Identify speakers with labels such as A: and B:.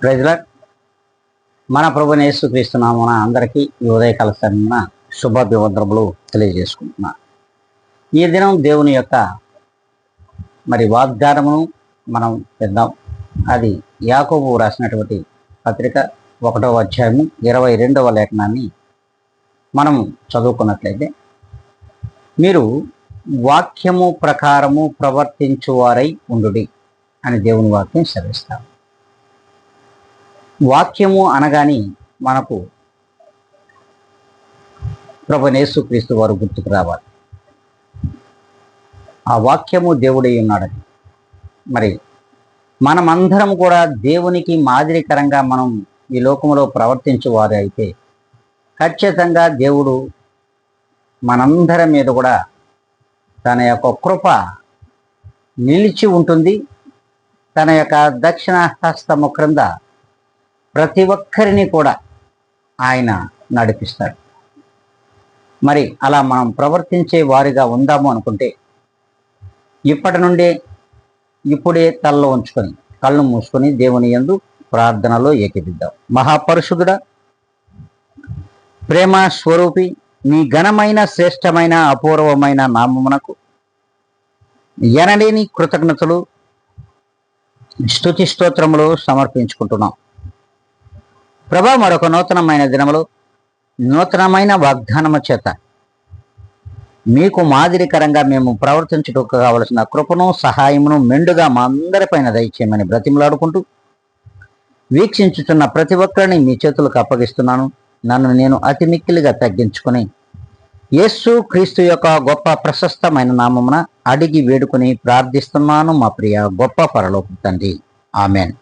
A: Praise lord. మన ప్రభువైన యేసుక్రీస్తు నామమున అందరికీ ఈ ఉదయకాల సమయమున శుభాభివందనములు తెలియజేసుకుంటున్నా. ఈ దినం దేవుని యొక్క వాగ్దానమును మనం విందాం. అది యాకోబు రాసినటువంటి పత్రిక 1వ అధ్యాయము 22వ లేఖనాన్ని మనం చదువుకున్నట్లయితే, మీరు వాక్యము ప్రకారము ప్రవర్తించువారై ఉండుడి అని దేవుని వాక్యం సెలవిస్తారు. వాక్యము అనగాని మనకు ప్రభువైన యేసుక్రీస్తు వారు గుర్తుకు రావాలి. ఆ వాక్యము దేవుడై ఉన్నాడని, మనమందరం కూడా దేవునికి మాదిరికరంగా మనం ఈ లోకంలో ప్రవర్తించేవారు అయితే ఖచ్చితంగా దేవుడు మనందరి మీద కూడా తన యొక్క కృప నిలిచి ఉంటుంది. తన యొక్క దక్షిణ హస్తము క్రింద ప్రతి ఒక్కరిని కూడా ఆయన నడిపిస్తాడు. అలా మనం ప్రవర్తించే వారిగా ఉందాము అనుకుంటే ఇప్పటి నుండే ఇప్పుడే తలలో ఉంచుకొని కళ్ళు మూసుకొని దేవుని యందు ప్రార్థనలో ఏకీపిద్దాం. మహాపరిశుద్ధుడా, ప్రేమ స్వరూపి, నీ ఘనమైన శ్రేష్టమైన అపూర్వమైన నామమునకు ఎనలేని కృతజ్ఞతలు స్తుతి స్తోత్రములు సమర్పించుకుంటున్నాం. ప్రభా, మరొక నూతనమైన దినములు నూతనమైన వాగ్దానము చేత మీకు మాదిరికరంగా మేము ప్రవర్తించుటకు కావలసిన కృపను సహాయమును మెండుగా మా అందరిపైన దయచేయమని బ్రతిమలాడుకుంటూ వీక్షించుతున్న ప్రతి ఒక్కరిని మీ చేతులకు అప్పగిస్తున్నాను. నన్ను నేను అతి మిక్కిలిగా తగ్గించుకొని యేసు క్రీస్తు యొక్క గొప్ప ప్రశస్తమైన నామమున అడిగి వేడుకొని ప్రార్థిస్తున్నాను మా ప్రియ గొప్ప పరలోక తండ్రి. ఆమెన్.